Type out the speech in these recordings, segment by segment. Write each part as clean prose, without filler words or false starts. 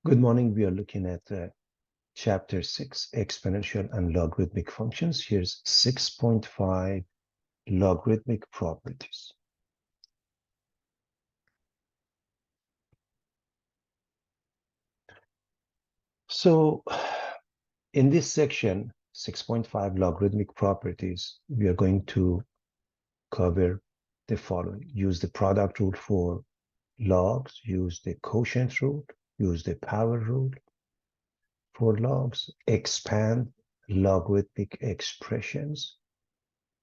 Good morning. We are looking at Chapter 6, Exponential and Logarithmic Functions. Here's 6.5, Logarithmic Properties. So in this section, 6.5, Logarithmic Properties, we are going to cover the following. Use the product rule for logs, use the quotient rule, use the power rule for logs, expand logarithmic expressions,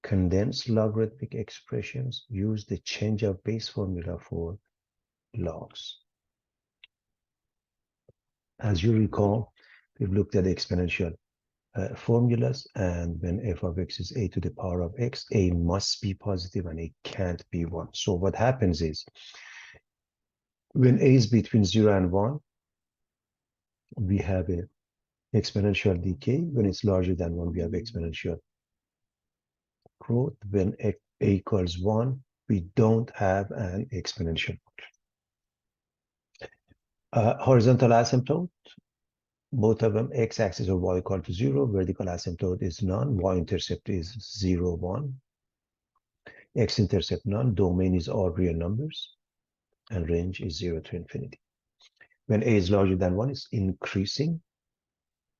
condense logarithmic expressions, use the change of base formula for logs. As you recall, we've looked at exponential formulas, and when f of x is a to the power of x, a must be positive and a can't be 1. So what happens is, when a is between 0 and 1, we have an exponential decay. When it's larger than 1, we have exponential growth. When a equals 1, we don't have an exponential. Horizontal asymptote, both of them, x-axis or y equal to 0. Vertical asymptote is none. Y-intercept is 0, 1. X-intercept none. Domain is all real numbers. And range is 0 to infinity. When a is larger than 1, it's increasing.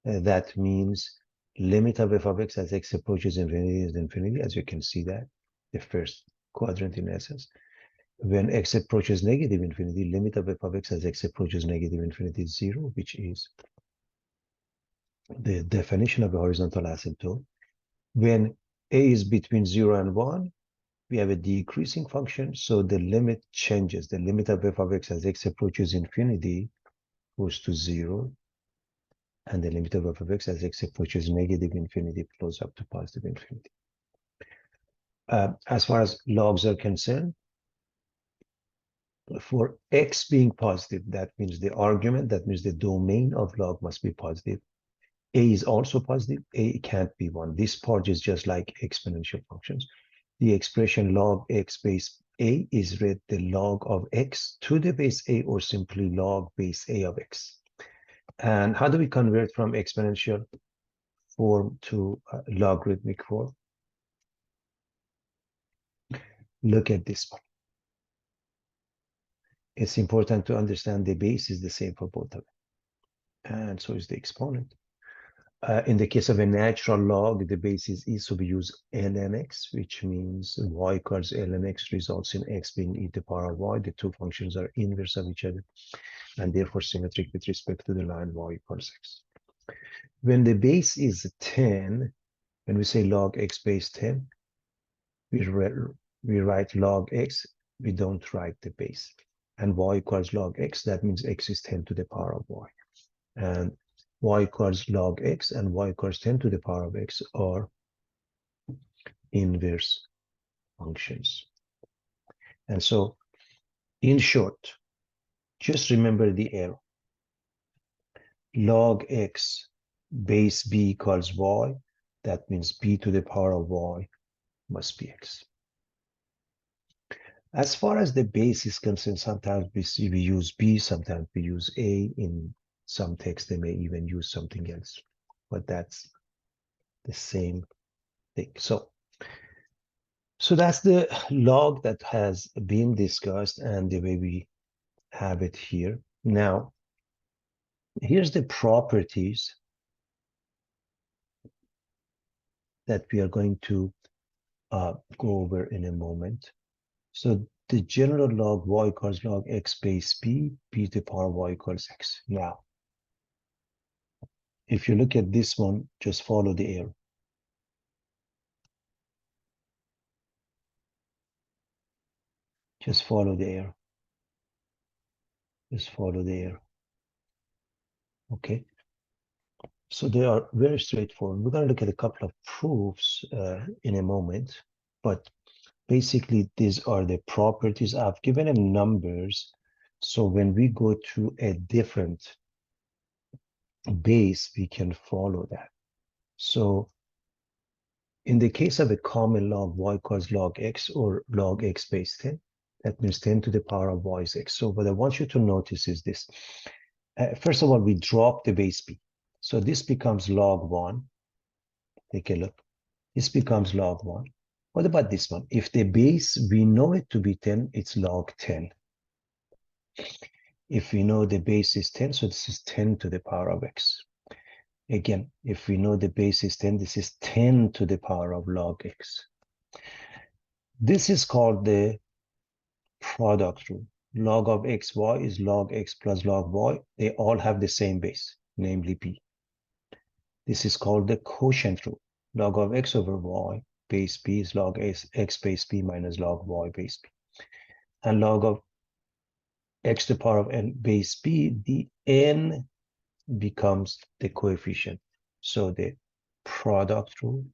That means limit of f of x as x approaches infinity is infinity, as you can see that, the first quadrant in essence. When x approaches negative infinity, limit of f of x as x approaches negative infinity is 0, which is the definition of a horizontal asymptote. When a is between 0 and 1, we have a decreasing function, so the limit changes. The limit of f of x as x approaches infinity goes to 0, and the limit of f of x as x approaches negative infinity goes up to positive infinity. As far as logs are concerned, for x being positive, that means the argument, that means the domain of log must be positive. A is also positive, a can't be 1. This part is just like exponential functions. The expression log x base a is read the log of x to the base a, or simply log base a of x. And how do we convert from exponential form to logarithmic form? Look at this one. It's important to understand the base is the same for both of them. And so is the exponent. In the case of a natural log, the base is e, so we use ln x, which means y equals ln x results in x being e to the power of y. The two functions are inverse of each other, and therefore symmetric with respect to the line y equals x. When the base is 10, when we say log x base 10, we write log x, we don't write the base. And y equals log x, that means x is 10 to the power of y. And y equals log x and y equals 10 to the power of x are inverse functions. And so, in short, just remember the arrow. Log x base b equals y, that means b to the power of y must be x. As far as the base is concerned, sometimes we use b, sometimes we use a. In some texts, they may even use something else, but that's the same thing. So that's the log that has been discussed and the way we have it here. Now, here's the properties that we are going to go over in a moment. So the general log y equals log x base b, b to the power of y equals x. Now, if you look at this one, just follow the arrow. Just follow the arrow. Just follow the arrow. Okay. So they are very straightforward. We're going to look at a couple of proofs in a moment, but basically these are the properties. I've given them numbers, so when we go to a different base, we can follow that. So in the case of a common log, y equals log x or log x base 10, that means 10 to the power of y is x. So what I want you to notice is this. First of all, we drop the base b. So this becomes log 1. Take a look. This becomes log 1. What about this one? If the base, we know it to be 10, it's log 10. If we know the base is 10, so this is 10 to the power of x. Again, if we know the base is 10, this is 10 to the power of log x. This is called the product rule. Log of xy is log x plus log y. They all have the same base, namely b. This is called the quotient rule. Log of x over y base b is log x base b minus log y base b. And log of x to the power of n base b, the n becomes the coefficient. So the product rule,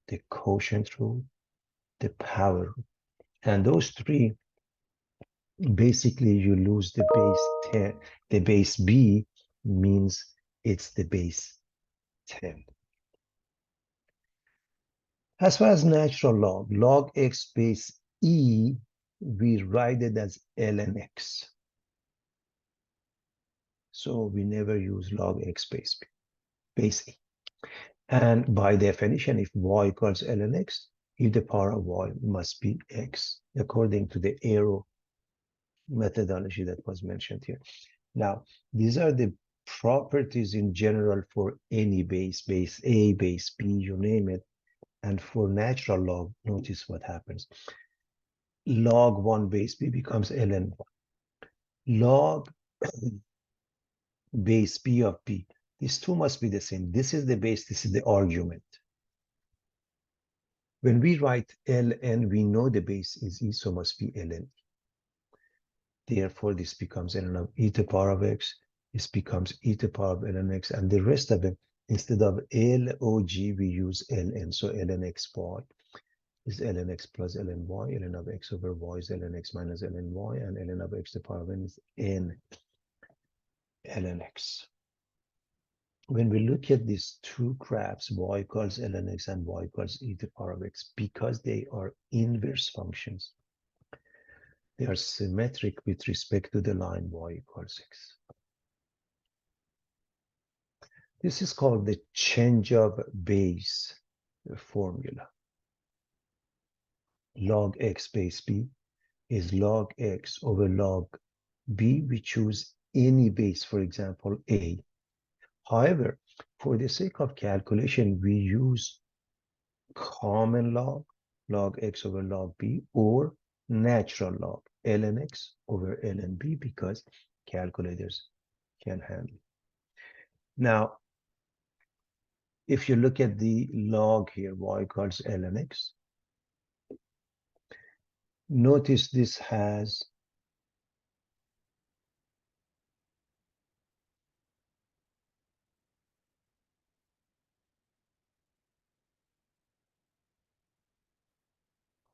the quotient rule, the power rule. And those three, basically you lose the base 10. The base b means it's the base 10. As far as natural log, log x base e, we write it as ln x. So we never use log x base b, base e. And by definition, if y equals ln x, e to the power of y must be x, according to the arrow methodology that was mentioned here. Now, these are the properties in general for any base, base a, base b, you name it. And for natural log, notice what happens. Log 1 base b becomes ln 1. Log base b of b, these two must be the same. This is the base, this is the argument. When we write ln, we know the base is e, so must be ln. Therefore, this becomes ln of e to the power of x. This becomes e to the power of ln x. And the rest of it, instead of log, we use ln. So ln xy is ln x plus ln y. Ln of x over y is ln x minus ln y. And ln of x to the power of n is n ln x. When we look at these two graphs, y equals ln x and y equals e to the power of x, because they are inverse functions, they are symmetric with respect to the line y equals x. This is called the change of base formula. Log x base b is log x over log b. We choose any base, for example, a. However, for the sake of calculation, we use common log, log x over log b, or natural log, ln x over ln b, because calculators can handle. Now, if you look at the log here, y equals ln x, notice this has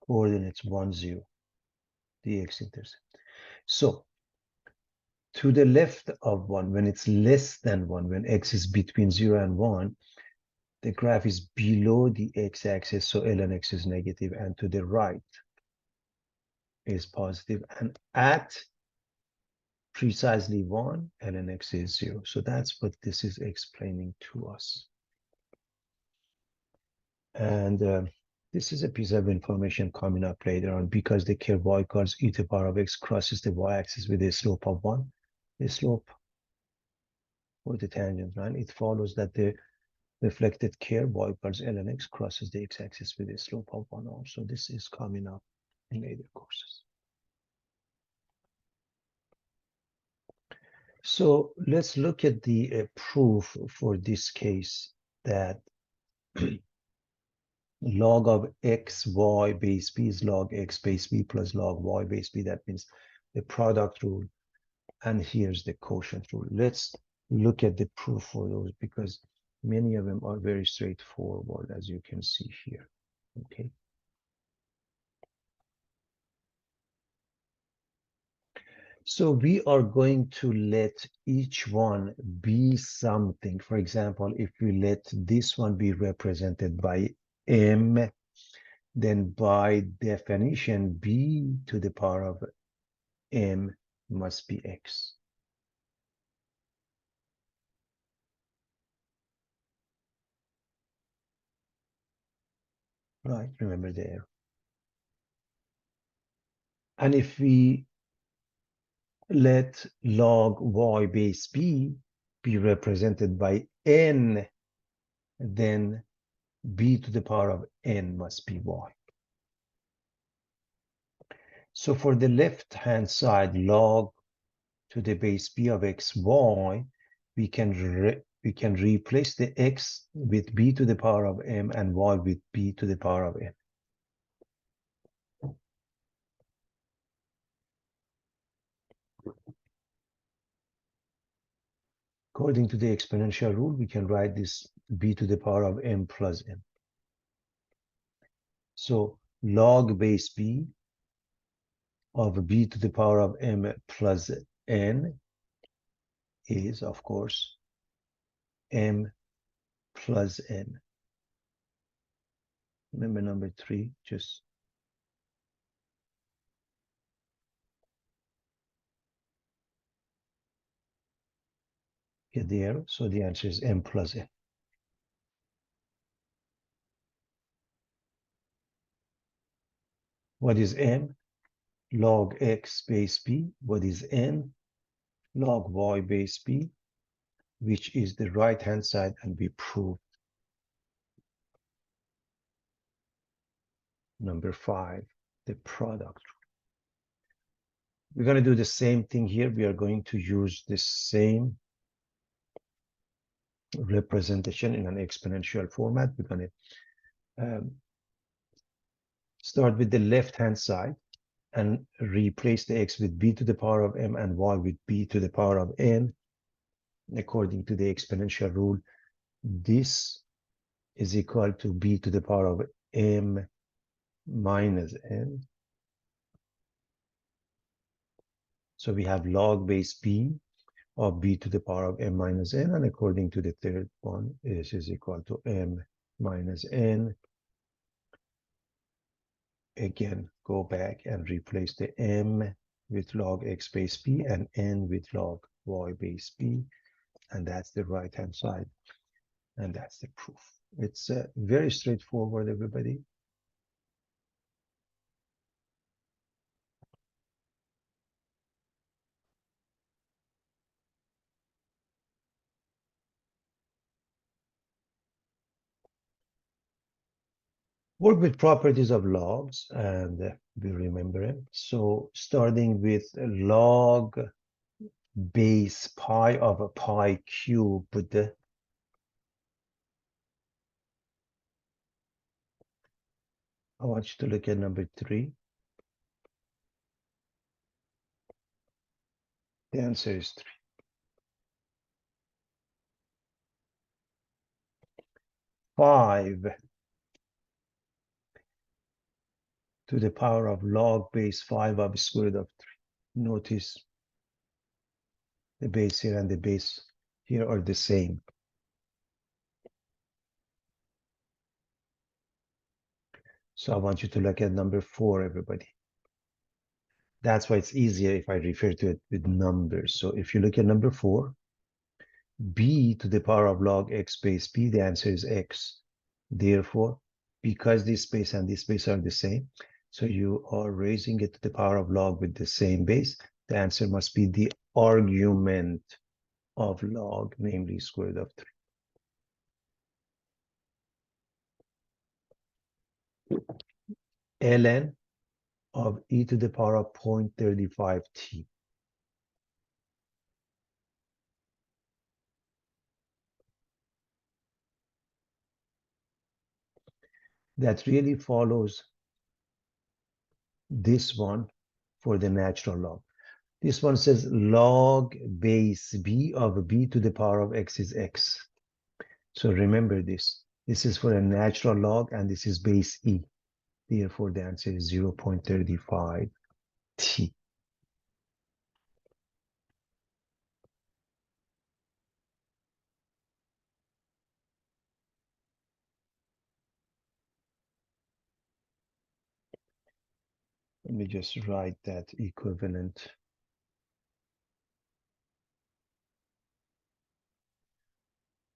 coordinates 1, 0, the x-intercept. So to the left of 1, when it's less than 1, when x is between 0 and 1, the graph is below the x-axis, so ln x is negative, and to the right is positive, and at precisely 1, ln x is 0. So that's what this is explaining to us. And this is a piece of information coming up later on. Because the curve y equals e to the power of x crosses the y-axis with a slope of 1, the slope or the tangent line, it follows that the reflected curve y equals ln x crosses the x-axis with a slope of 1 also. This is coming up in later courses. So let's look at the proof for this case, that log of x y base b is log x base b plus log y base b. That means the product rule. And here's the quotient rule. Let's look at the proof for those, because many of them are very straightforward, as you can see here. Okay. So we are going to let each one be something. For example, if we let this one be represented by m, then by definition, b to the power of m must be x. right? Remember the arrow. And if we let log y base b be represented by n, then b to the power of n must be y. So for the left-hand side, log to the base b of x, y, we can replace the x with b to the power of m and y with b to the power of n. According to the exponential rule, we can write this b to the power of m plus n. So log base b of b to the power of m plus n is, of course, m plus n. Remember number 3, just get the arrow. So the answer is m plus n. What is m? Log x base b. What is n? Log y base b, which is the right-hand side, and we prove number 5, the product. We're going to do the same thing here. We are going to use the same representation in an exponential format. We're going to start with the left-hand side and replace the x with b to the power of m and y with b to the power of n. According to the exponential rule, this is equal to b to the power of m minus n. So we have log base b of b to the power of m minus n, and according to the third one, this is equal to m minus n. Again, go back and replace the m with log x base b and n with log y base b, and that's the right-hand side, and that's the proof. It's very straightforward, everybody. Work with properties of logs, and we remember it. So starting with log base pi of a pi cubed, I want you to look at number 3. The answer is 3. 5 to the power of log base 5 of square root of 3. Notice the base here and the base here are the same. So I want you to look at number 4, everybody. That's why it's easier if I refer to it with numbers. So if you look at number 4, b to the power of log x base b, the answer is x. Therefore, because this base and this base are the same, so you are raising it to the power of log with the same base, the answer must be the argument of log, namely square root of 3. ln of e to the power of 0.35t. That really follows this one for the natural log. This one says log base b of b to the power of x is x. So remember this. This is for a natural log, and this is base e. Therefore, the answer is 0.35 t. Let me just write that equivalent.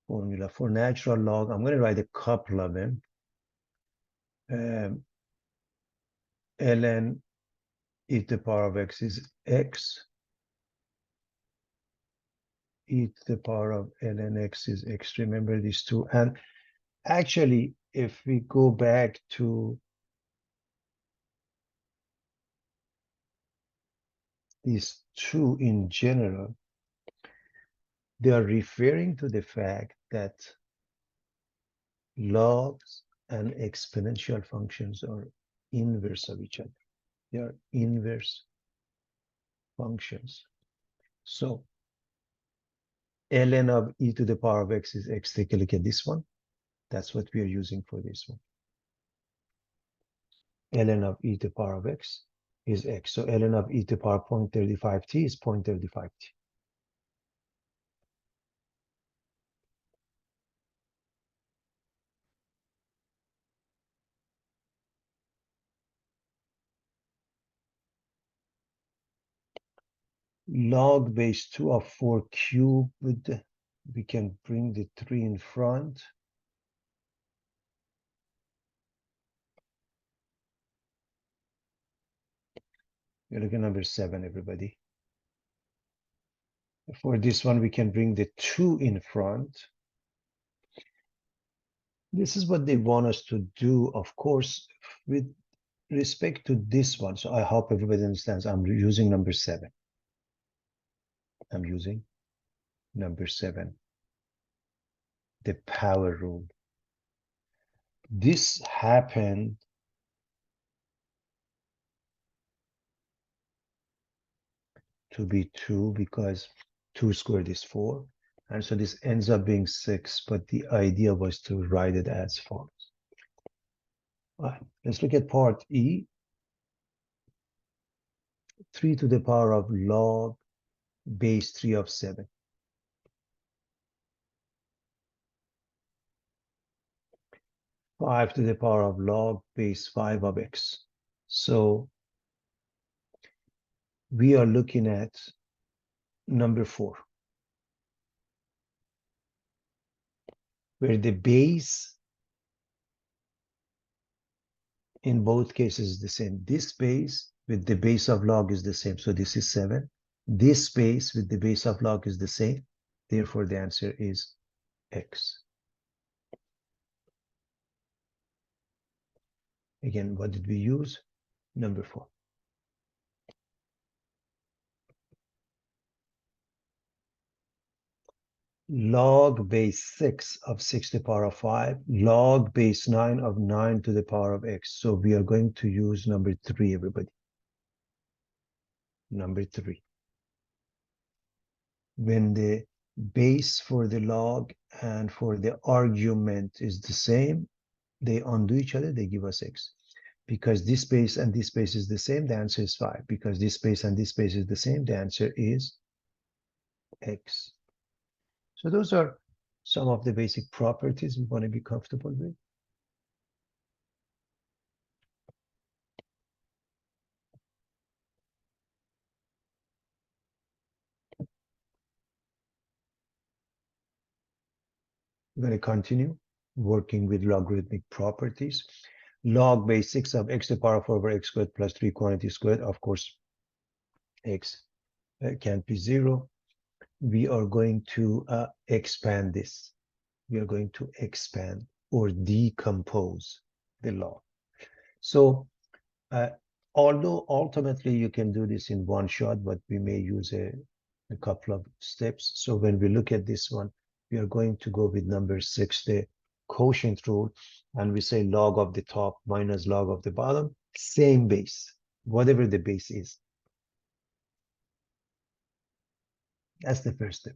Formula for natural log. I'm going to write a couple of them. ln e to the power of x is x. E to the power of ln x is x. Remember these two. And actually, if we go back to these two in general, they are referring to the fact that logs and exponential functions are inverse of each other. They are inverse functions. So ln of e to the power of x is x. Take a look at this one. That's what we are using for this one. Ln of e to the power of x is x. So ln of e to the power 0.35t is 0.35t. Log base 2 of 4 cubed, we can bring the 3 in front. We're looking at number 7, everybody. For this one, we can bring the 2 in front. This is what they want us to do, of course, with respect to this one. So I hope everybody understands I'm using number 7. I'm using number 7, the power rule. This happened to be 2 because 2 squared is 4. And so this ends up being 6, but the idea was to write it as follows. All right, let's look at part E. 3 to the power of log base 3 of 7. Five to the power of log base 5 of x. So we are looking at number 4, where the base in both cases is the same. This base with the base of log is the same. So this is 7. This base with the base of log is the same. Therefore, the answer is x. Again, what did we use? Number 4. Log base 6 of 6 to the power of 5, log base 9 of 9 to the power of x. So we are going to use number 3, everybody. Number 3. When the base for the log and for the argument is the same, they undo each other, they give us x. Because this base and this base is the same, the answer is 5. Because this base and this base is the same, the answer is x. So those are some of the basic properties we want to be comfortable with. We're going to continue working with logarithmic properties. Log base 6 of x to the power of 4 over x squared plus 3 quantity squared. Of course, x can't be 0. We are going to expand this. We are going to expand or decompose the log. So although ultimately you can do this in one shot, but we may use a couple of steps. So when we look at this one, we are going to go with number 6, the quotient rule, and we say log of the top minus log of the bottom, same base, whatever the base is. That's the first step.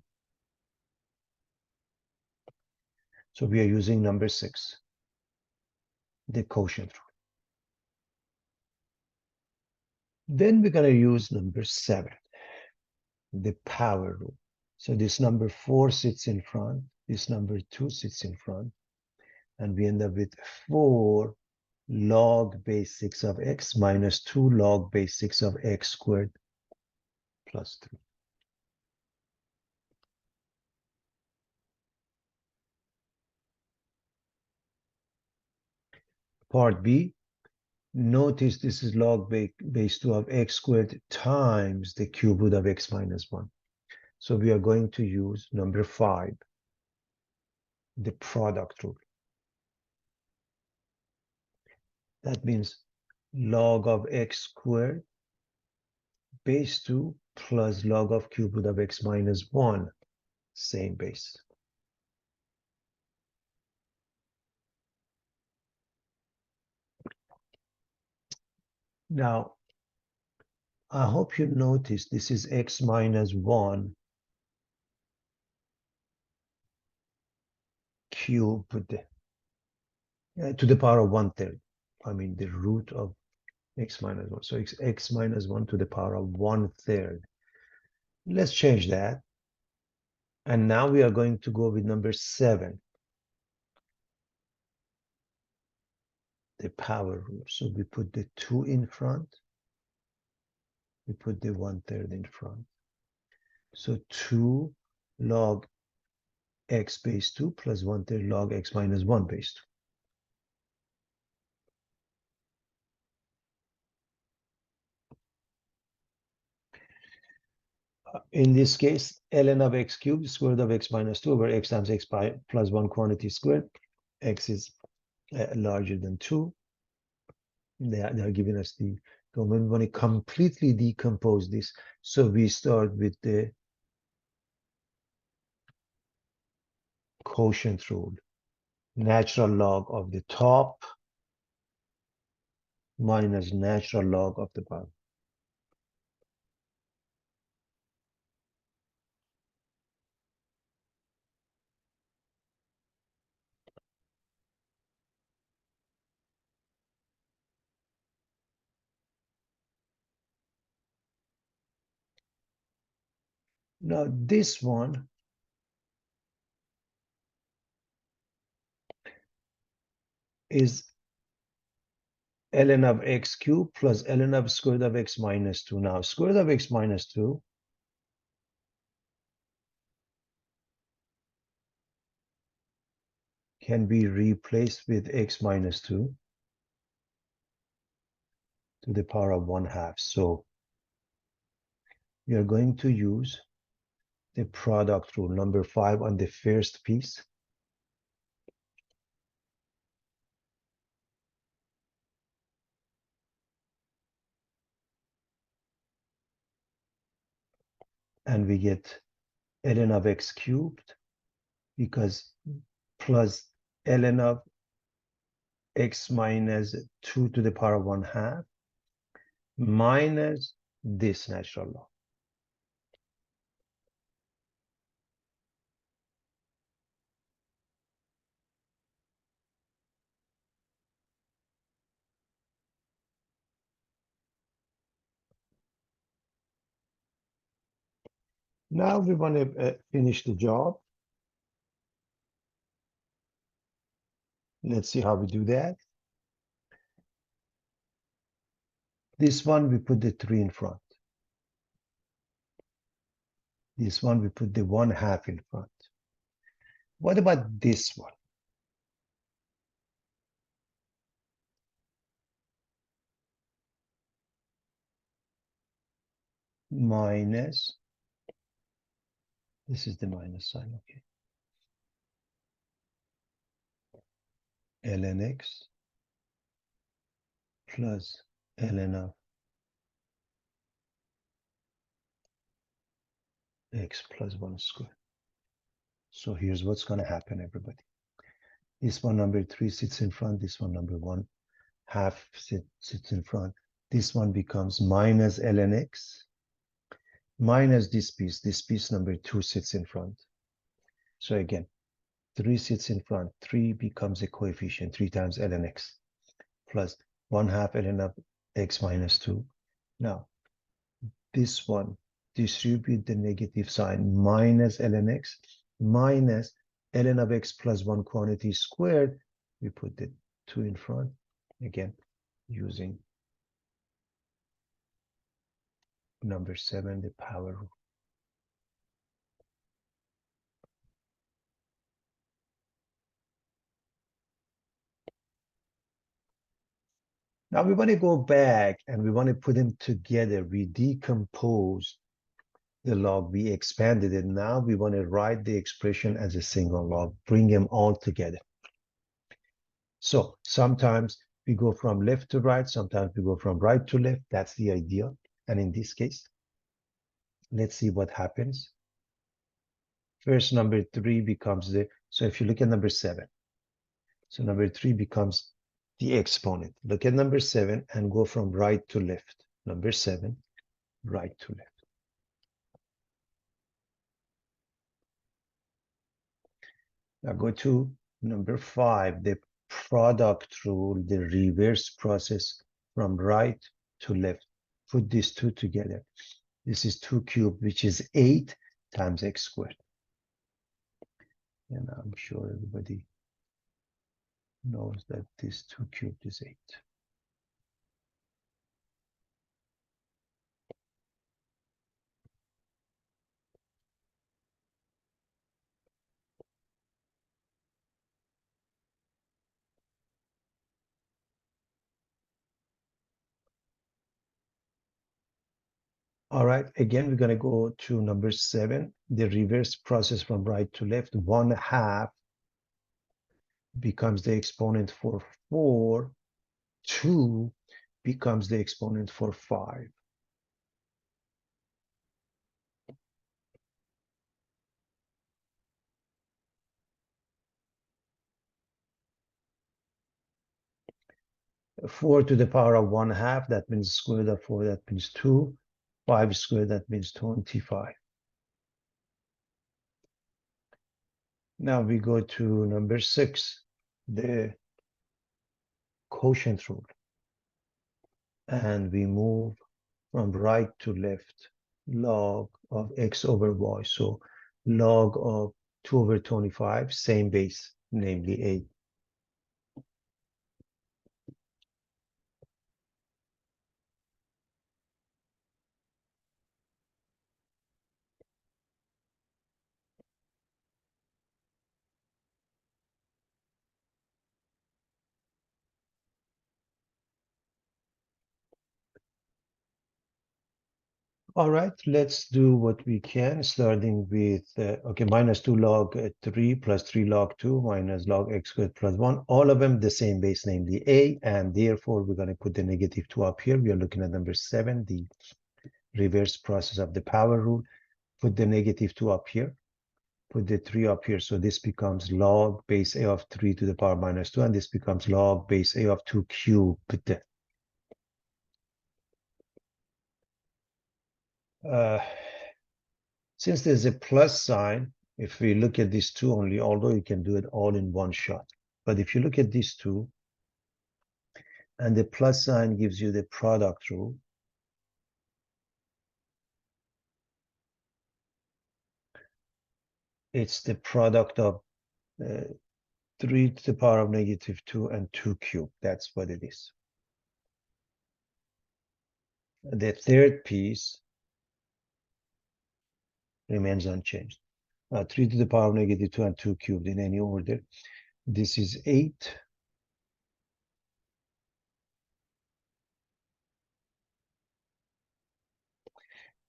So we are using number 6, the quotient rule. Then we're going to use number 7, the power rule. So this number 4 sits in front, this number 2 sits in front, and we end up with 4 log base 6 of x minus 2 log base 6 of x squared plus 3. Part B, notice this is log base 2 of x squared times the cube root of x minus 1. So we are going to use number 5, the product rule. That means log of x squared base 2 plus log of cube root of x minus 1, same base. Now, I hope you notice this is x minus 1 cubed to the power of 1/3. I mean, the root of x minus 1. So it's x minus 1 to the power of 1/3. Let's change that. And now we are going to go with number 7, the power rule. So we put the 2 in front. We put the 1/3 in front. So 2 log x base 2 plus 1/3 log x minus 1 base 2. In this case, ln of x cubed square root of x minus 2 over x times x plus 1 quantity squared. X is larger than 2. They are giving us the, so when we want to completely decompose this, so we start with the quotient rule. Natural log of the top minus natural log of the bottom. Now this one is ln of x cubed plus ln of square root of x minus 2. Now square root of x minus 2 can be replaced with x minus 2 to the power of 1/2. So we are going to use the product rule, number 5 on the first piece. And we get ln of x cubed because plus ln of x minus 2 to the power of 1/2 minus this natural log. Now we want to finish the job. Let's see how we do that. This one, we put the 3 in front. This one, we put the 1/2 in front. What about this one? Minus, this is the minus sign, okay. ln x plus ln of x plus 1 squared. So here's what's going to happen, everybody. This one, number 3, sits in front. This one, number 1/2 sits in front. This one becomes minus ln x minus this piece number 2 sits in front. So again, 3 sits in front. 3 becomes a coefficient, 3 times ln x plus 1/2 ln of x minus 2. Now, this one, distribute the negative sign, minus ln x minus ln of x plus 1 quantity squared. We put the 2 in front, again, using number 7, the power rule. Now we want to go back and we want to put them together. We decompose the log, we expanded it. Now we want to write the expression as a single log, bring them all together. So sometimes we go from left to right, sometimes we go from right to left. That's the idea. And in this case, let's see what happens. First, number 3 becomes so if you look at number 7, so number 3 becomes the exponent. Look at number 7 and go from right to left. Number 7, right to left. Now go to number 5, the product rule, the reverse process from right to left. Put these two together. This is 2 cubed, which is 8 times x squared. And I'm sure everybody knows that this 2 cubed is 8. All right, again, we're going to go to number 7, the reverse process from right to left. 1/2 becomes the exponent for 4. 2 becomes the exponent for 5. Four to the power of 1/2, that means square root of 4, that means 2. 5 squared, that means 25. Now we go to number 6, the quotient rule. And we move from right to left, log of x over y. So log of 2 over 25, same base, namely 8. All right, let's do what we can, starting with, okay, minus 2 log 3 plus 3 log 2 minus log x squared plus 1. All of them the same base, namely a, and therefore we're going to put the negative 2 up here. We are looking at number 7, the reverse process of the power rule. Put the negative 2 up here. Put the 3 up here. So this becomes log base a of 3 to the power minus 2, and this becomes log base a of 2 cubed. Since there's a plus sign, if we look at these two only, although you can do it all in one shot, but if you look at these two, and the plus sign gives you the product rule, it's the product of 3 to the power of negative 2 and 2 cubed. That's what it is. The third piece remains unchanged. 3 to the power of negative 2 and 2 cubed in any order. This is 8.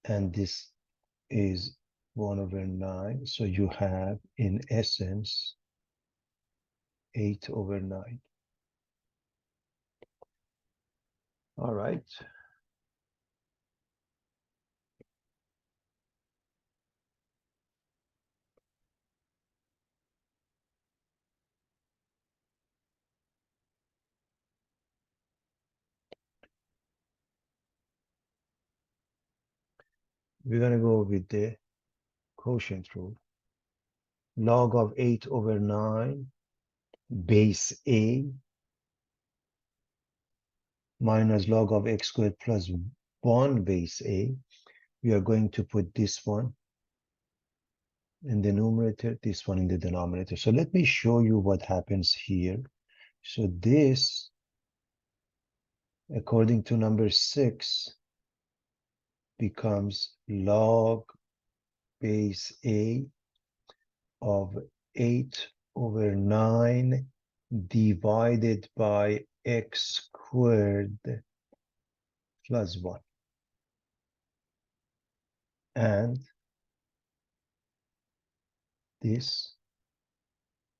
And this is 1 over 9. So you have, in essence, 8 over 9. All right. We're going to go with the quotient rule. Log of 8 over 9 base a minus log of x squared plus 1 base a. We are going to put this one in the numerator, this one in the denominator. So let me show you what happens here. So this, according to number 6, becomes log base a of 8 over 9 divided by x squared plus 1. And this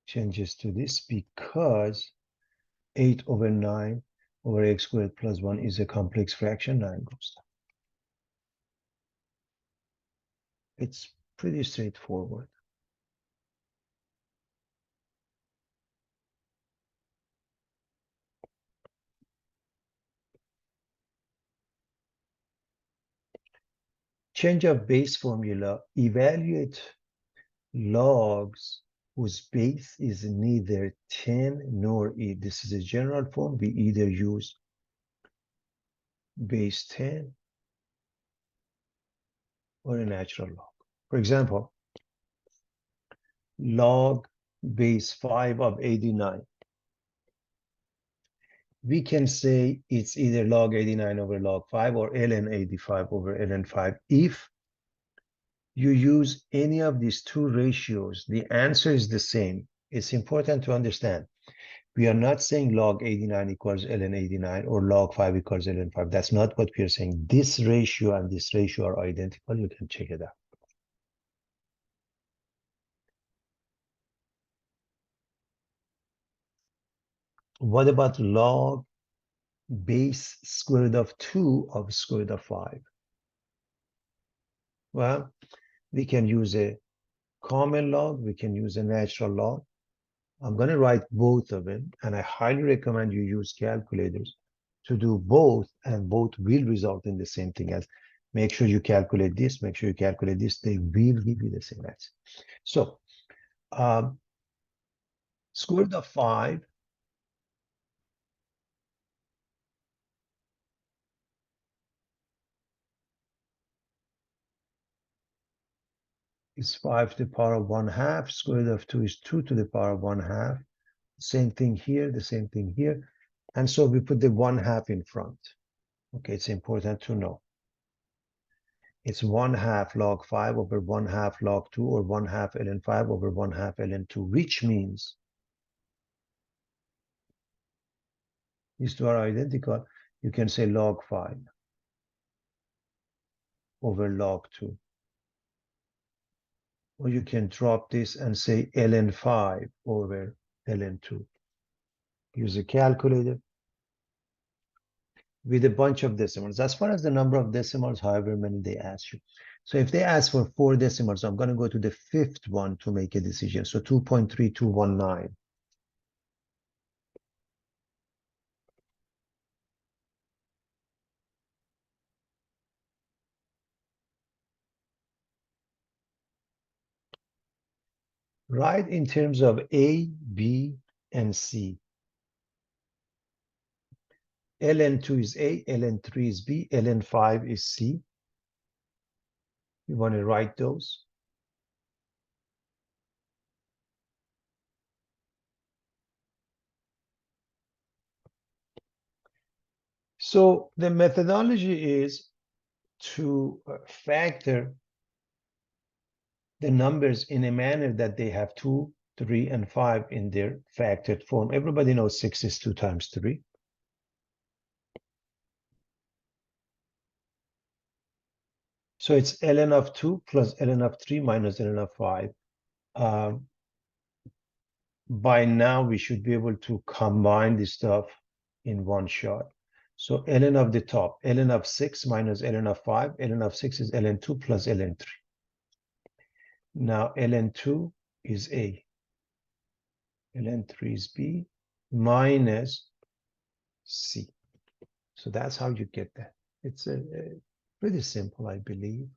changes to this because 8 over 9 over x squared plus 1 is a complex fraction. 9 goes down. It's pretty straightforward. Change of base formula. Evaluate logs whose base is neither 10 nor 8. This is a general form. We either use base 10 or a natural log. For example, log base 5 of 89. We can say it's either log 89 over log 5 or ln 85 over ln 5. If you use any of these two ratios, the answer is the same. It's important to understand. We are not saying log 89 equals ln 89 or log 5 equals ln 5. That's not what we are saying. This ratio and this ratio are identical. You can check it out. What about log base square root of 2 of square root of 5? Well, we can use a common log. We can use a natural log. I'm going to write both of them, and I highly recommend you use calculators to do both, and both will result in the same thing. As make sure you calculate this, make sure you calculate this. They will give you the same answer. So, square root of 5 is 5 to the power of 1/2. Square root of 2 is 2 to the power of 1/2. Same thing here, the same thing here. And so we put the 1/2 in front. Okay, it's important to know. It's 1/2 log 5 over 1/2 log 2, or 1/2 ln 5 over 1/2 ln 2, which means these two are identical. You can say log 5 over log 2. Or you can drop this and say ln 5 over ln 2. Use a calculator with a bunch of decimals. As far as the number of decimals, however many they ask you. So if they ask for 4 decimals, I'm going to go to the 5th one to make a decision. So 2.3219. Write in terms of A, B, and C. ln 2 is A, ln 3 is B, ln 5 is C. You want to write those. So the methodology is to factor the numbers in a manner that they have 2, 3, and 5 in their factored form. Everybody knows 6 is 2 times 3. So it's ln of 2 plus ln of 3 minus ln of 5. By now, we should be able to combine this stuff in one shot. So ln of the top, ln of 6 minus ln of 5. ln of 6 is ln 2 plus ln 3. Now ln 2 is A. ln 3 is B minus C. So that's how you get that. It's pretty simple, I believe.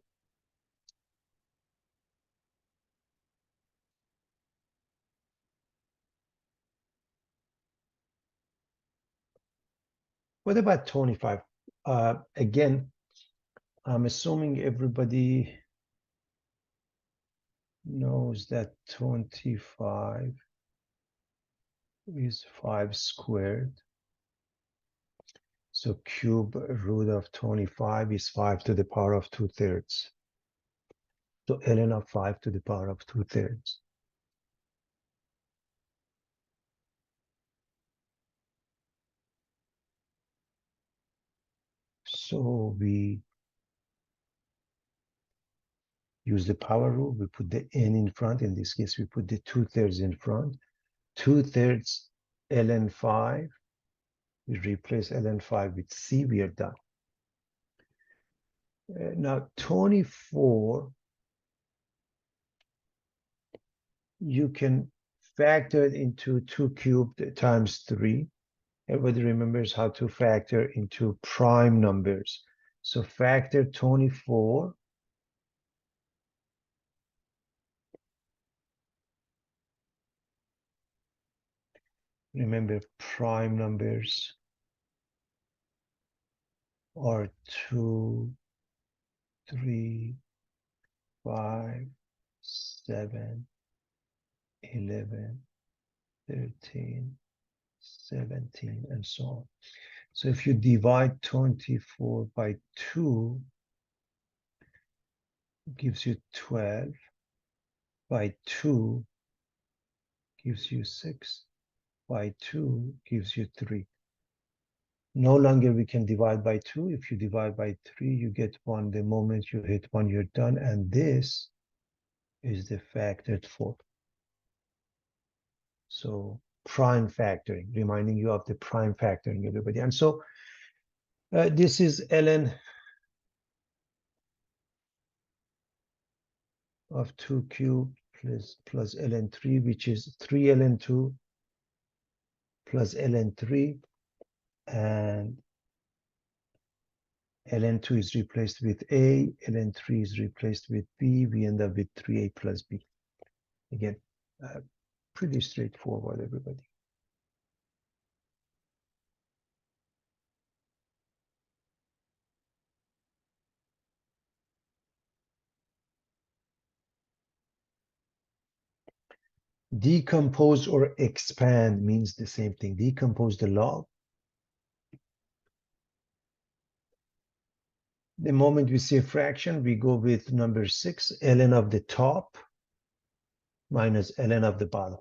What about 25? Again, I'm assuming everybody knows that 25 is 5 squared. So cube root of 25 is 5 to the power of 2/3. So ln of 5 to the power of 2/3. So we use the power rule. We put the n in front. In this case, we put the 2/3 in front. 2/3 ln 5. We replace ln 5 with c. We are done. Now 24, you can factor it into 2 cubed times 3. Everybody remembers how to factor into prime numbers. So factor 24. Remember, prime numbers are 2, 3, 5, 7, 11, 13, 17, and so on. So if you divide 24 by 2, it gives you 12. By 2 gives you 6. By 2 gives you 3. No longer we can divide by 2. If you divide by 3, you get 1. The moment you hit 1, you're done. And this is the factored form. So prime factoring, reminding you of the prime factoring, everybody. And so this is ln of 2 cubed plus ln 3, which is 3 ln 2 plus ln 3. And ln 2 is replaced with a, ln 3 is replaced with b. We end up with 3a plus b. Again, pretty straightforward, everybody. Decompose or expand means the same thing. Decompose the log. The moment we see a fraction, we go with number 6, ln of the top minus ln of the bottom.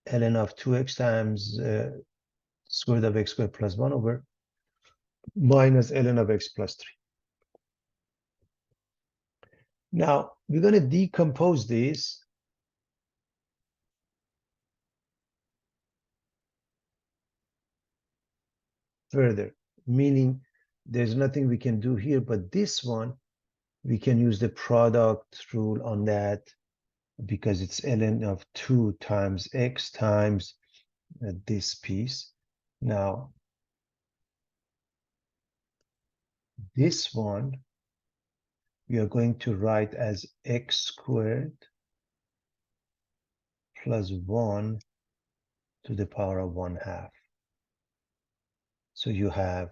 Ln of 2x times square root of x squared plus 1 over minus ln of x plus 3. Now, we're going to decompose this further, meaning there's nothing we can do here, but this one, we can use the product rule on that because it's ln of 2 times x times this piece. Now, this one, we are going to write as x squared plus 1 to the power of 1/2. So you have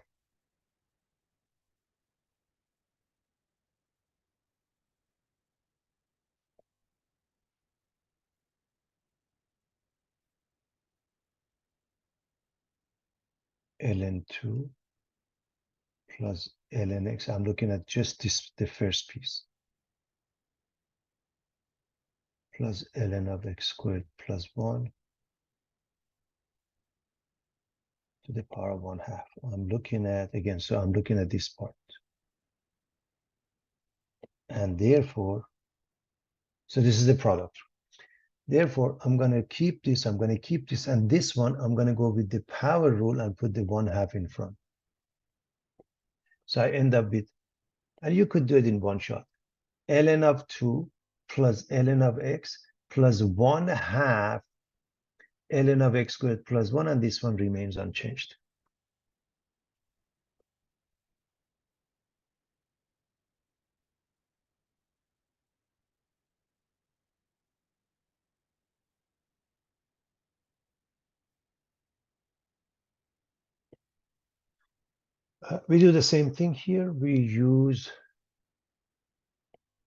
ln 2 plus ln x. I'm looking at just this, the first piece, plus ln of x squared plus 1 to the power of 1/2. I'm looking at, again, so I'm looking at this part. And therefore, so this is the product. Therefore, I'm going to keep this, I'm going to keep this, and this one, I'm going to go with the power rule and put the 1/2 in front. So I end up with, and you could do it in one shot, ln of 2 plus ln of x plus 1/2 ln of x squared plus 1, and this one remains unchanged. We do the same thing here. We use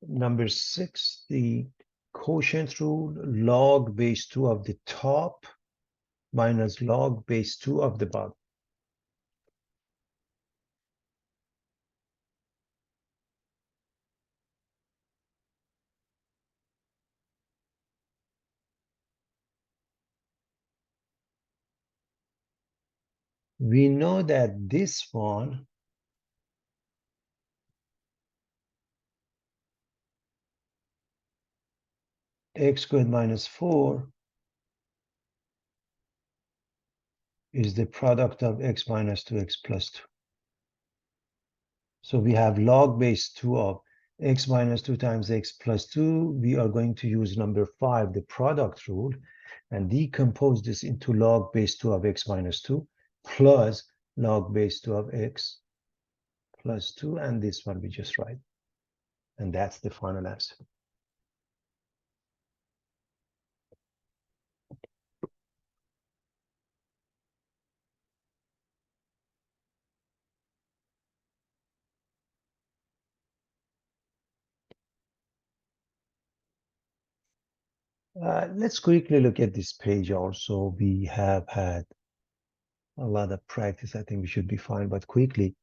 number 6, the quotient rule, log base 2 of the top minus log base 2 of the bottom. We know that this one x squared minus 4 is the product of x minus 2x plus 2. So we have log base 2 of x minus 2 times x plus 2. We are going to use number 5, the product rule, and decompose this into log base 2 of x minus 2 plus log base 2 of x plus 2, and this one we just write. And that's the final answer. Let's quickly look at this page also. We have had a lot of practice. I think we should be fine, but quickly.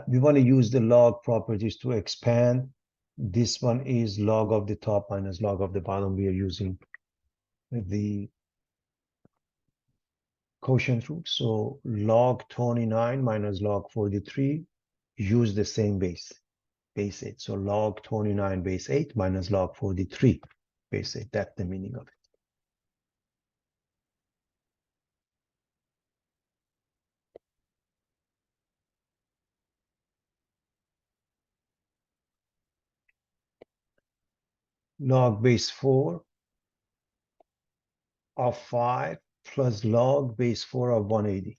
We want to use the log properties to expand. This one is log of the top minus log of the bottom. We are using the quotient rule. So log 29 minus log 43, use the same base 8. So log 29 base 8 minus log 43 base 8. That's the meaning of it. Log base 4 of 5 plus log base 4 of 180.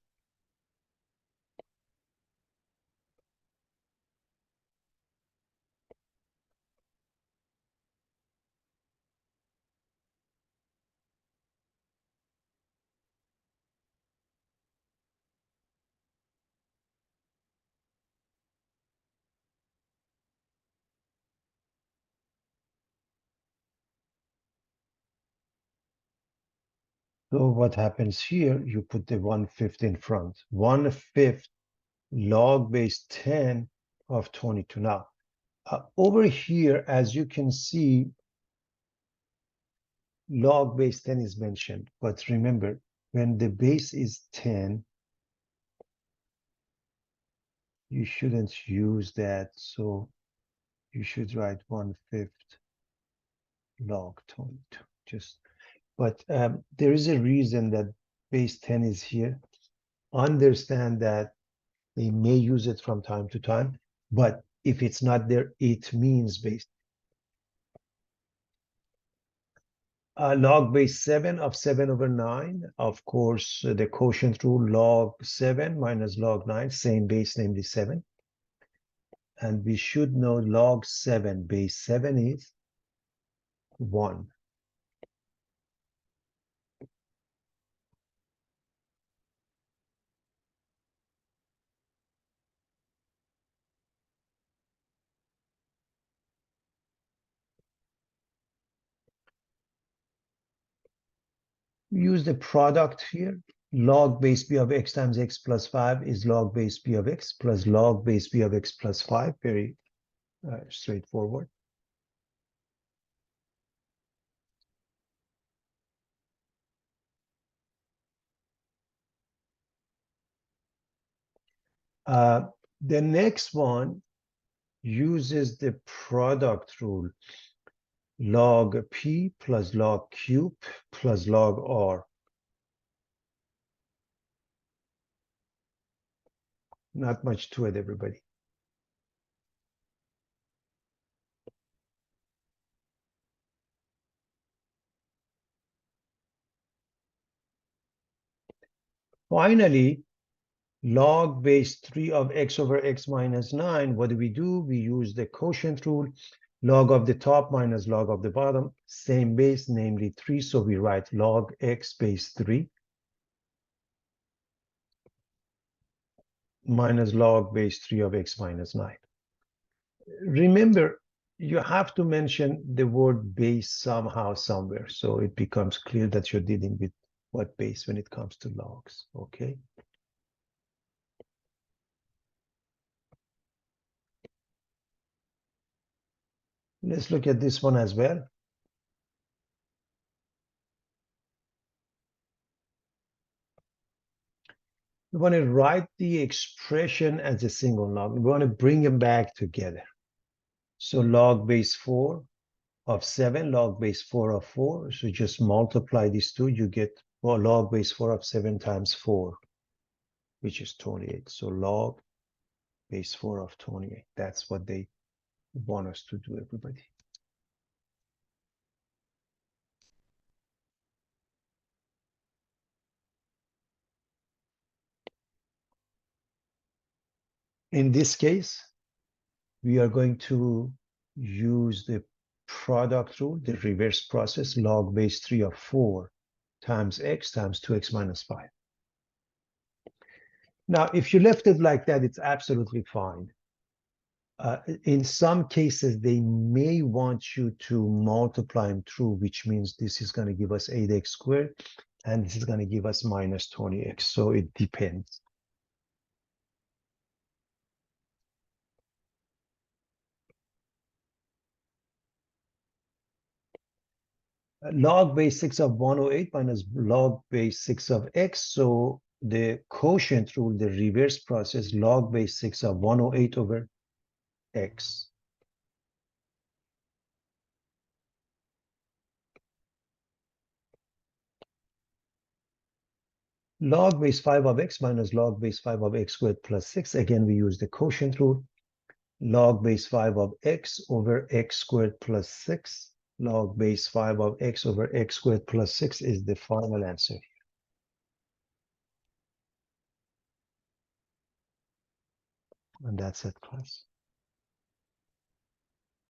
So what happens here, you put the 1/5 in front. 1/5 log base 10 of 22. Now, over here, as you can see, log base 10 is mentioned. But remember, when the base is 10, you shouldn't use that. So you should write 1/5 log 22. But there is a reason that base 10 is here. Understand that they may use it from time to time, but if it's not there, it means base. Log base 7 of 7 over 9. Of course, the quotient rule, log 7 minus log 9, same base, namely 7. And we should know log 7, base 7 is 1. Use the product here. Log base b of x times x plus 5 is log base b of x plus log base b of x plus 5. Very straightforward. The next one uses the product rule. Log p plus log q plus log r. Not much to it, everybody. Finally, log base 3 of x over x minus 9. What do? We use the quotient rule. Log of the top minus log of the bottom. Same base, namely 3. So we write log x base 3 minus log base 3 of x minus 9. Remember, you have to mention the word base somehow, somewhere, so it becomes clear that you're dealing with what base when it comes to logs, okay? Let's look at this one as well. We want to write the expression as a single log. We want to bring them back together. So log base 4 of 7, log base 4 of 4. So just multiply these two, you get log base 4 of 7 times 4, which is 28. So log base 4 of 28. That's what they want us to do, everybody. In this case, we are going to use the product rule, the reverse process, log base 3 of 4 times x times 2x minus 5. Now, if you left it like that, it's absolutely fine. In some cases, they may want you to multiply them through, which means this is going to give us 8x squared, and this is going to give us minus 20x. So it depends. Log base 6 of 108 minus log base 6 of x. So the quotient rule, the reverse process, log base 6 of 108 over x. Log base 5 of x minus log base 5 of x squared plus 6. Again, we use the quotient rule. Log base 5 of x over x squared plus 6. Log base 5 of x over x squared plus 6 is the final answer. And that's it, class.